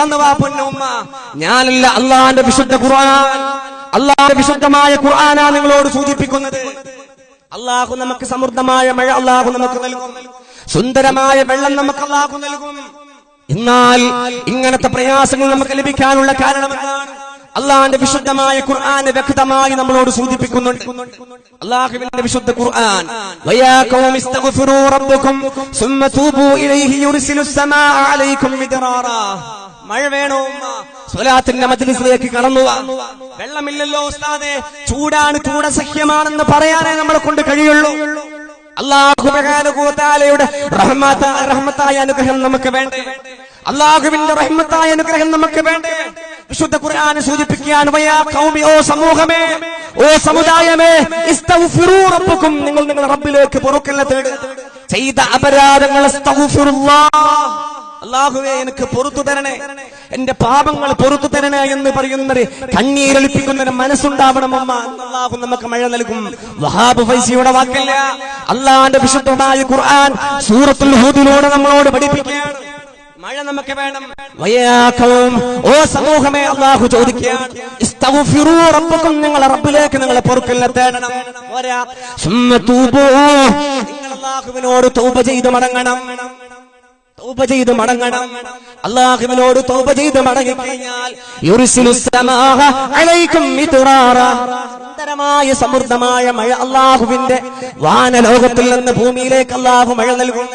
കടന്നു വാ പൊന്നുമ്മ. ഞാനല്ല, അള്ളാന്റെ വിശുദ്ധ ഖുർആൻ, അള്ളാന്റെ വിശുദ്ധമായ ഖുർആനാ നിങ്ങളോട് സൂചിപ്പിക്കുന്നത്. അള്ളാഹു നമുക്ക് സമൃദ്ധമായ മഴ അള്ളാഹു നമുക്ക് നൽകും, സുന്ദരമായ വെള്ളം നമുക്ക് അള്ളാഹു നൽകും. എന്നാൽ ഇങ്ങനത്തെ പ്രയാസങ്ങൾ നമുക്ക് ലഭിക്കാനുള്ള കാരണം എന്താണ്? അള്ളാന്റെ വിശുദ്ധമായ ഖുർആൻ വ്യക്തമായി നമ്മളോട് സൂചിപ്പിക്കുന്നുണ്ട്. അള്ളാഹുവിന്റെ വിശുദ്ധ ഖുർആൻ, വയാ ഖൗമി ഇസ്തഗ്ഫിറൂ റബ്ബക്കും സുമ്മ തൂബൂ ഇലൈഹി യുർസിലുസ് സമാഅ അലൈക്കും മിദ്റാറാ. മഴ വേണോ ഉമ്മ? സ്വലാത്തിന്റെ മജ്ലിസിലേക്ക് കടന്നു വാ. വെള്ളമില്ലല്ലോ ഉസ്താദേ, ചൂടാണ്, ചൂടസഹ്യമാണെന്ന് പറയാനേ നമ്മളെ കൊണ്ട് കഴിയുള്ളൂ. അല്ലാഹു സുബ്ഹാനഹു വ തആലയുടെ റഹ്മത്തായ അനുഗ്രഹം നമുക്ക് വേണ്ടേ? അല്ലാഹുവിന്റെ റഹ്മത്തായ അനുഗ്രഹം നമുക്ക് വേണ്ടേ? വിശുദ്ധ ഖുർആൻ സൂചിപ്പിക്കുകയാണ്, വയാ ഖൗമി, ഓ സമൂഹമേ, ഓ സമുദായമേ, ഇസ്തഗ്ഫിറൂ റബ്ബക്കും, നിങ്ങൾ നിങ്ങളുടെ റബ്ബിലേക്ക് പൊറുക്കലിനെ തേടുക. ചെയ്ത അപരാധങ്ങൾ അസ്തഗ്ഫിറുല്ലാഹ്, അല്ലാഹുവേ എനിക്ക് പൊറുത്തു തരണേ, എന്റെ പാപങ്ങൾ പൊറുത്തു തരണേ എന്ന് പറയുന്നൊരു കണ്ണീരൊലിപ്പിക്കുന്നൊരു മനസ്സുണ്ടാവണം അമ്മ. അല്ലാഹു നമുക്ക് മഴ നൽകും. വഹാബ് ഫൈസിയുടെ വാക്കല്ല, അല്ലാഹുവിന്റെ വിശുദ്ധമായ ഖുർആൻ സൂറത്തുൽ ഹൂദിലൂടെ നമ്മളോട് പഠിപ്പിക്കുകയാണ്, മഴ നമുക്ക് വേണം. വയാ ഖൗം, ഓ സമൂഹമേ, അല്ലാഹു ചോദിക്കുകയാണ്, ഇസ്തഗ്ഫിറൂ റബ്ബക്കും, നിങ്ങളുടെ റബ്ബിലേക്ക് നിങ്ങളെ പൊറുക്കലിനെ തേടണം. വരാ സുമ്മ തൂബൂ, നിങ്ങൾ അല്ലാഹുവിനോട് തൗബ ചെയ്ത് മടങ്ങണം, തൗബ ചെയ്ത് മടങ്ങണം. അല്ലാഹുവിനോട് തൗബ ചെയ്ത് മടങ്ങിക്കഴിഞ്ഞാൽ യുർസിലുസ് സമാഅ അലൈക്കും മിദ്റാറാ, സുന്ദരമായ സമൃദ്ധമായ മഴ അല്ലാഹുവിന്റെ വാനലോകത്തിൽ നിന്ന് ഭൂമിയിലേക്ക് അല്ലാഹു മഴ നൽകും.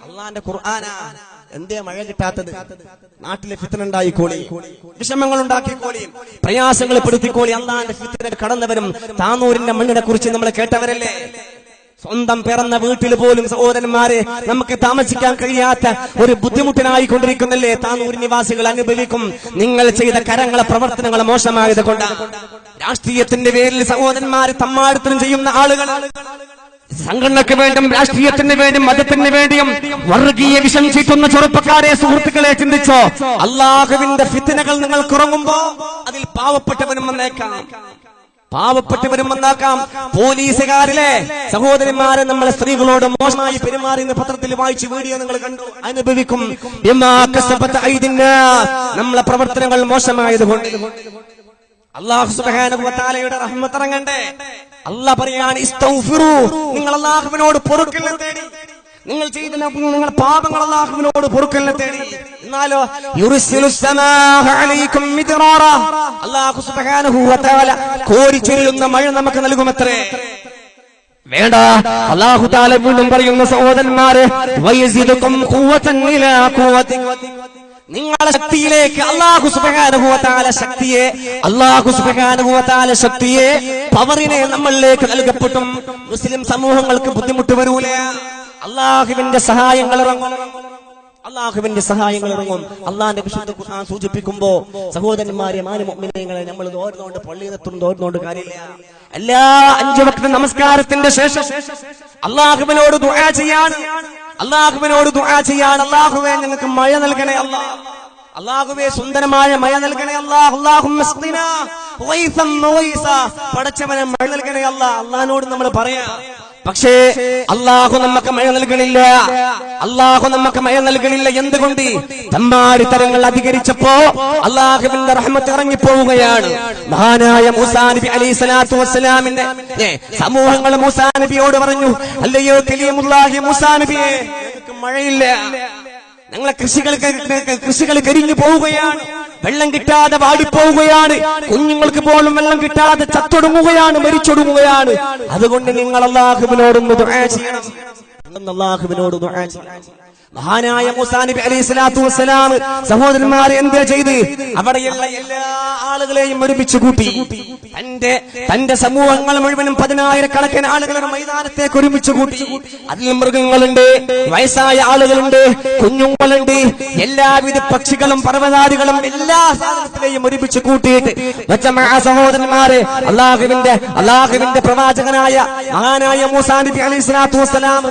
അല്ലാഹുവിന്റെ ഖുർആനാ. എന്തേ മഴ കിട്ടാത്തത്? നാട്ടിലെ ഫിത്ന ഉണ്ടായിക്കോളി, വിഷമങ്ങൾ ഉണ്ടാക്കിക്കോളിയും, പ്രയാസങ്ങൾ പെടുത്തിക്കോളി. അല്ലാഹുവിന്റെ ഫിത്ന കടന്നവരും താനൂരിന്റെ മണ്ണിനെ കുറിച്ച് നമ്മൾ കേട്ടവരല്ലേ? സ്വന്തം പിറന്ന വീട്ടിൽ പോലും സഹോദരന്മാരെ നമുക്ക് താമസിക്കാൻ കഴിയാത്ത ഒരു ബുദ്ധിമുട്ടിനായിക്കൊണ്ടിരിക്കുന്നല്ലേ താനൂർ നിവാസികൾ അനുഭവിക്കും. നിങ്ങൾ ചെയ്ത കരങ്ങളെ പ്രവർത്തനങ്ങളെ മോശമായത് കൊണ്ട് രാഷ്ട്രീയത്തിന്റെ പേരിൽ സഹോദരന്മാരെ തമ്മാടിത്തരം ചെയ്യുന്ന ആളുകൾ, സംഘടനയ്ക്ക് വേണ്ടിയും രാഷ്ട്രീയത്തിന് വേണ്ടിയും മതത്തിന് വേണ്ടിയും വർഗീയ വിഷം ചീറ്റുന്ന ചെറുപ്പക്കാരെ, സുഹൃത്തുക്കളെ, ചിന്തിച്ചോ? അല്ലാഹുവിന്റെ ഫിത്നകൾ നിങ്ങൾക്ക് ഉറങ്ങുമ്പോ അതിൽ പാവപ്പെട്ടവനും വന്നേക്കാം, പാവപ്പെട്ടവരും വന്നാക്കാം. പോലീസുകാരിലെ സഹോദരന്മാരെ നമ്മളെ സ്ത്രീകളോട് മോശമായി പെരുമാറി എന്ന് പത്രത്തിൽ വായിച്ച് വീഡിയോ നിങ്ങൾ കണ്ടു, അനുഭവിക്കും. നമ്മളെ പ്രവർത്തനങ്ങൾ മോശമായത് കൊണ്ട് അല്ലാഹു സുബ്ഹാനഹു വ തആലയുടെ റഹ്മത്ത് ഇറങ്ങണ്ടേ? അല്ലാഹ് പറയാണ്, ഇസ്തഗ്ഫിറൂ, നിങ്ങൾ അല്ലാഹുവിനോട് പൊറുക്കലിനെ തേടി, നിങ്ങൾ ചെയ്ത നിങ്ങൾ പാപങ്ങൾ അല്ലാഹുവിനോട് പൊറുക്കലിനെ തേടി. എന്നാലോ യുർസിലുസ് സമാഅ അലൈക്കും മിദ്റാറാ, അല്ലാഹു സുബ്ഹാനഹു വ തആല കോരിച്ചൊരിയുന്ന മഴ നമുക്ക് നൽകുമത്രേ. വേണ്ട, അല്ലാഹു തആല വീണ്ടും പറയുന്ന സഹോദരന്മാരെ, വയസിദുകും ഖുവതൻ ഇലാ ഖുവതി, നിങ്ങളുടെ ശക്തിയിലേക്ക് അല്ലാഹു സുബ്ഹാനഹു വ തആല ശക്തിയെ, അല്ലാഹു സുബ്ഹാനഹു വ തആല ശക്തിയെ, പവറിനെ നമ്മളിലേക്ക് നൽകപ്പെട്ടും മുസ്ലിം സമൂഹങ്ങൾക്ക് ബുദ്ധിമുട്ട് വരൂല. അല്ലാഹുവിന്റെ സഹായങ്ങൾ ഇറങ്ങും, അല്ലാഹുവിന്റെ സഹായങ്ങൾ ഇറങ്ങും. അല്ലാഹുവിന്റെ വിശുദ്ധ ഖുർആൻ സൂചിപ്പിക്കുമ്പോ സഹോദരന്മാരെ, മുഅ്മിനീങ്ങളെ, നമ്മൾ ദോർന്നുകൊണ്ട് പള്ളിയിലെത്തും ദോർന്നുകൊണ്ട് കാര്യമില്ല. എല്ലാ 5 വക്ത നമസ്കാരത്തിന്റെ ശേഷം അല്ലാഹുവിനോട് ദുആ ചെയ്യാണ്, അല്ലാഹുവിനോട് ദുആ ചെയ്യാണ്. അല്ലാഹുവേ ഞങ്ങൾക്ക് മഴ നൽകണേ അല്ലാഹ്, അല്ലാഹുവേ സുന്ദരമായ മഴ നൽകണേ അല്ലാഹ്. അല്ലാഹുമ്മ സ്ഖിനാ ഗൈസൻ ഗൈസ, പടച്ചവനെ മഴ നൽകണേ അല്ലാഹ്. അല്ലാഹുവിനോട് നമ്മൾ പറയാ. പക്ഷേ അല്ലാഹു നമുക്ക് മഴ നൽകണില്ല, അല്ലാഹു നമുക്ക് മഴ നൽകണില്ല. എന്തുകൊണ്ട്? തമ്മാടിത്തരങ്ങൾ അധികരിച്ചപ്പോ അല്ലാഹുവിന്റെ റഹ്മത്ത് ഇറങ്ങിപ്പോവുകയാണ്. മഹാനായ മൂസാ നബി അലൈഹി സ്വലാത്തു വസ്സലാമിന്റെ സമൂഹങ്ങൾ മൂസാ നബിയോട് പറഞ്ഞു, അല്ലയോ കലീമുല്ലാഹി മൂസാ നബിയെ, നിങ്ങൾക്ക് മഴയില്ല, ഞങ്ങളെ കൃഷികൾ കരിഞ്ഞു പോവുകയാണ്, വെള്ളം കിട്ടാതെ വാടിപ്പോവുകയാണ്, കുഞ്ഞുങ്ങൾക്ക് പോലും വെള്ളം കിട്ടാതെ ചത്തൊടുങ്ങുകയാണ്, മരിച്ചൊടുങ്ങുകയാണ്. അതുകൊണ്ട് നിങ്ങൾ അല്ലാഹുവിനോടൊന്ന് ദുആ ചെയ്യണം, അല്ലാഹുവിനോട് ദുആ ചെയ്യണം. മഹാനായ മൂസാ നബി അലൈഹി സ്വലാത്തു വസ്സലാം സഹോദരന്മാരെ എന്താ ചെയ്ത്? അവിടെയുള്ള എല്ലാ ആളുകളെയും ഒരുമിച്ച് കൂട്ടി. തന്റെ സമൂഹങ്ങൾ മുഴുവനും 10,000-കണക്കിന് ആളുകളുടെ മൈതാനത്തേക്ക് ഒരുമിച്ച് കൂട്ടി. അതിൽ മൃഗങ്ങളുണ്ട്, വയസ്സായ ആളുകളുണ്ട്, കുഞ്ഞുങ്ങളുണ്ട്, എല്ലാവിധ പക്ഷികളും പർവ്വതാദികളും എല്ലാ സാധനത്തിലെയും ഒരുമിച്ച് കൂട്ടിയിട്ട് സഹോദരന്മാരെ, അല്ലാഹുവിന്റെ പ്രവാചകനായ മഹാനായ മൂസാ നബി അലൈഹി സ്വലാത്തു വസ്സലാം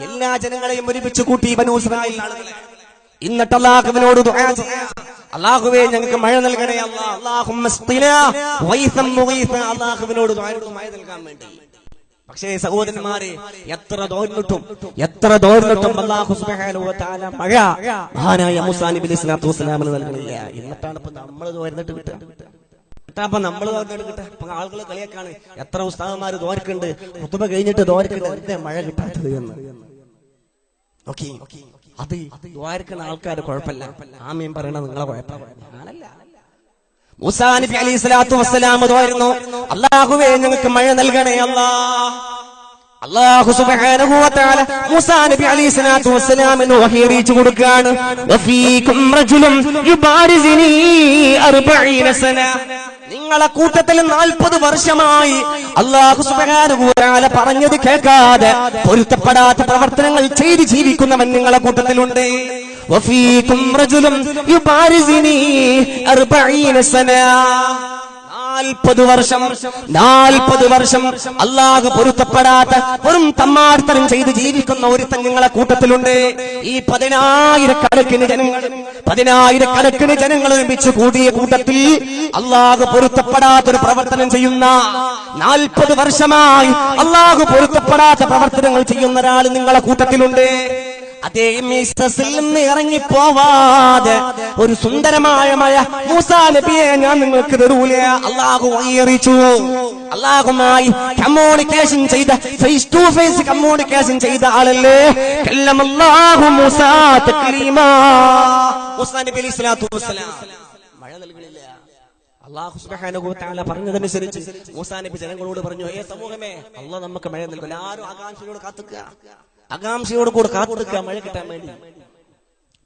എല്ലാ ജനങ്ങളെയും ഒരുമിച്ച് കൂട്ടി, ബനൂ ഇസ്രായേൽ ആളുകളെ. എന്നിട്ട് അല്ലാഹുവിനോട് ദുആ ചെയ്യാം, അല്ലാഹുവേ ഞങ്ങൾക്ക് മഴ നൽകണേ അല്ലാഹ്, അല്ലാഹുമ്മ സ്ഖിനാ ഗൈസൻ മുഗീസ, അല്ലാഹുവിനോട് ദുആ നൽകാൻ വേണ്ടി. പക്ഷേ സഹോദരന്മാരെ, എത്ര തോർന്നിട്ടും അല്ലാഹു സുബ്ഹാനഹു വ തആല മഴ മഹാനായ മൂസാ നബി അലൈഹി സ്വലാത്തു വസ്സലാമിന് നൽകുന്നില്ല. എന്നിട്ടാണ് ഇപ്പൊ നമ്മൾ തോർന്നിട്ട് കിട്ടുക. അപ്പൊ നമ്മൾ തോർന്നിട്ട് അപ്പൊ ആളുകൾ കളിയാക്കാണ്, എത്ര ഉസ്താദന്മാര് തോർക്കുണ്ട്, ഖുതുബ കഴിഞ്ഞിട്ട് തോർക്കുണ്ട്, എന്തേ മഴ കിട്ടാത്തത് എന്ന്. ഓക്കെ, അത് ദ്വാരക്കുന്ന ആൾക്കാർ കുഴപ്പമില്ല, ആമീൻ പറയണ നിങ്ങളെ കുഴപ്പമില്ല, ഞാനല്ല. മൂസാ നബി അലൈഹി സ്വലാത്തു വസ്സലാം തോരുന്നു, അല്ലാഹുവേ ഞങ്ങൾക്ക് മഴ നൽകണേ അല്ലാഹു സുബ്ഹാനഹു വ തആല മൂസാ നബി അലൈഹി സ്വലാത്തു വസ്സലാമിന് വഹി അറിയിച്ചു കൊടുക്കുകയാണ്. വഫീകും റജുലുൻ യുബാരിസിനി 40 സന. നിങ്ങളെ കൂട്ടത്തിൽ 40 വർഷമായി അല്ലാഹു സുബ്ഹാനഹു വ തആല പറഞ്ഞത് കേൾക്കാതെ പൊരുത്തപ്പെടാത്ത പ്രവർത്തനങ്ങൾ ചെയ്ത് ജീവിക്കുന്നവൻ നിങ്ങളെ കൂട്ടത്തിലുണ്ട്. വഫീകും റജുലുൻ യുബാരിസിനി 40 സന. 40 വർഷം അല്ലാഹു പൊരുത്തപ്പെടാത്ത വെറും തമ്മാടിത്തരം ചെയ്ത് ജീവിക്കുന്ന ഒരുത്തൻ നിങ്ങളെ കൂട്ടത്തിലുണ്ട്. ഈ 10,000 ജനങ്ങൾ ഒരുമിച്ച് കൂടിയ കൂട്ടത്തിൽ അല്ലാഹു പൊരുത്തപ്പെടാത്ത ഒരു പ്രവർത്തനം ചെയ്യുന്ന 40 വർഷമായി അല്ലാഹു പൊരുത്തപ്പെടാത്ത പ്രവർത്തനങ്ങൾ ചെയ്യുന്ന ഒരാൾ നിങ്ങളെ കൂട്ടത്തിലുണ്ട്. അദ്ദേഹം ഈ സദസ്സിൽ നിന്ന് ഇറങ്ങിപ്പോവാതെ ഒരു സുന്ദരമായ മഴ മൂസാ നബിയെ ഞാൻ നിങ്ങൾക്ക് തരൂല. അല്ലാഹു അറിയിച്ചു. അല്ലാഹുമായി കമ്മ്യൂണിക്കേഷൻ ചെയ്ത, ഫേസ് ടു ഫേസ് കമ്മ്യൂണിക്കേഷൻ ചെയ്ത ആളല്ലേ കല്ലമല്ലാഹു മൂസാ തക്ലീമാ. മൂസാ നബി അലൈഹി സ്വലാത്തു വസ്സലാം മഴ നൽകുന്നില്ല. അല്ലാഹു സുബ്ഹാനഹു വ തആല പറഞ്ഞതനുസരിച്ച് മൂസാ നബി ജനങ്ങളോട് പറഞ്ഞു, സമൂഹമേ, അല്ലാഹു നമുക്ക് മഴ നൽകും. ആരും ആകാംക്ഷയോട് കൂടെ കാത്തുനിൽക്കുക മഴ കിട്ടാൻ വേണ്ടി.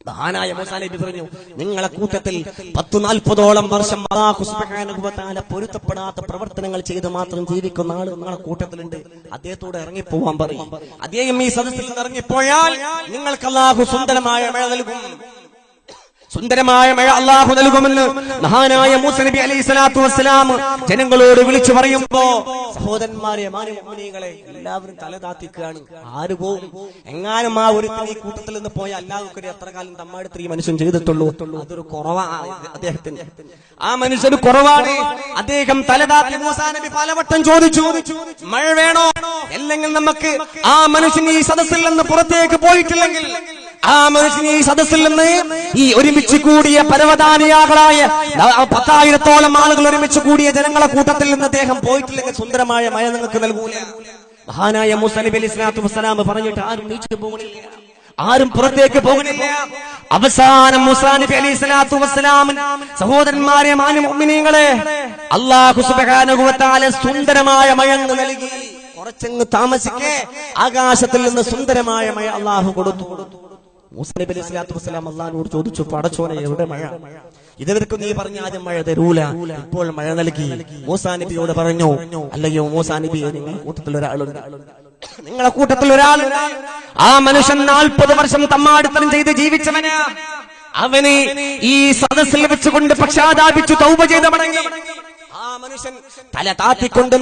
മഹാനായ മൂസാ നബി പറഞ്ഞു, നിങ്ങളെ കൂട്ടത്തിൽ 10-40 വർഷം അല്ലാഹു സുബ്ഹാനഹു വ തആല പൊരുത്തപ്പെടാത്ത പ്രവർത്തനങ്ങൾ ചെയ്ത് മാത്രം ജീവിക്കുന്ന ആൾ നിങ്ങളെ കൂട്ടത്തിലുണ്ട്. അദ്ദേഹത്തോട് ഇറങ്ങിപ്പോവാൻ പറയും. അദ്ദേഹം ഈ സദസ്സിൽ നിന്ന് ഇറങ്ങിപ്പോയാൽ നിങ്ങൾക്ക് അല്ലാഹു സുന്ദരമായ മഴ നൽകും. സുന്ദരമായ മഴ അല്ലാഹു നൽകുമെന്ന് മഹാനായ മൂസാ നബി അലൈഹി സ്വലാത്തു വസ്സലാം ജനങ്ങളോട് വിളിച്ചു പറയുമ്പോ, സഹോദരന്മാരെ, മാന്യമുഅ്മിനീങ്ങളെ, എല്ലാവരും തല താത്തിക്കുകയാണ്. ആര് പോകും? എങ്ങാനും ആ ഒരുത്തൻ ഈ കൂട്ടത്തിൽ നിന്ന് പോയ അല്ലാഹുക്കറി എത്ര കാലം തമ്മാടിത്തരം ഈ മനുഷ്യൻ ചെയ്തിട്ടുള്ളൂ. അതൊരു കുറവാണ് അദ്ദേഹത്തിന്. ആ മനുഷ്യന് കുറവാണ്. അദ്ദേഹം തല താത്തി മൂസാ നബി പലവട്ടം ചോദിച്ചു, മഴ വേണോ? അല്ലെങ്കിൽ നമുക്ക് ആ മനുഷ്യൻ ഈ സദസ്സിൽ നിന്ന് പുറത്തേക്ക് പോയിട്ടില്ലെങ്കിൽ, ആ മനുഷ്യൻ ഈ സദസ്സിൽ നിന്ന് ഈ ഒരുമിച്ച് കൂടിയ പരവതാനിയാകളായ 10,000-ഓളം ആളുകൾ ഒരുമിച്ച് കൂടിയ ജനങ്ങളെ കൂട്ടത്തിൽ നിന്ന് അദ്ദേഹം പോയിട്ടില്ലെങ്കിൽ സുന്ദരമായ മഴ നിങ്ങൾക്ക് നൽകൂല. മഹാനായ മൂസാ നബി അലൈഹി സ്വലാത്തു വസ്സലാം പറഞ്ഞിട്ട് ആരും നീച്ചു പോകണില്ല, ആരും പുറത്തേക്ക് പോകുന്നില്ല. അവസാനം മൂസാ നബി അലൈഹി സ്വലാത്തു വസ്സലാം, സഹോദരന്മാരെ, മാന്യമുഅ്മിനീങ്ങളെ, അല്ലാഹു സുബ്ഹാനഹു വ തആല സുന്ദരമായ മഴ നൽകി. കുറച്ചങ്ങ് താമസിക്കേ ആകാശത്തിൽ നിന്ന് സുന്ദരമായ മഴ അല്ലാഹു കൊടുത്തു. മൂസാ നബി അലൈഹി സ്വലാത്തു വസ്സലാം അല്ലാഹുവോട് ചോദിച്ചു, പടച്ചോനെ, എവിടെ മഴ? ഇതുവരെക്കും നീ പറഞ്ഞ ആദ്യം മഴ തരൂല, ഇപ്പോൾ മഴ നൽകി. മൂസാ നബിയോട് പറഞ്ഞു, അല്ലയോ മൂസാ നബി, നിങ്ങളെ കൂട്ടത്തിൽ ഒരാളുണ്ട്. ആ മനുഷ്യൻ 40 വർഷം തമ്മാടിത്തരം ചെയ്ത് ജീവിച്ചവന്. അവന് ഈ സദസ്സിൽ വെച്ചുകൊണ്ട് പക്ഷാതാപിച്ചു തൗബ ചെയ്ത് മടങ്ങി. ആ മനുഷ്യൻ തല താത്തിക്കൊണ്ട്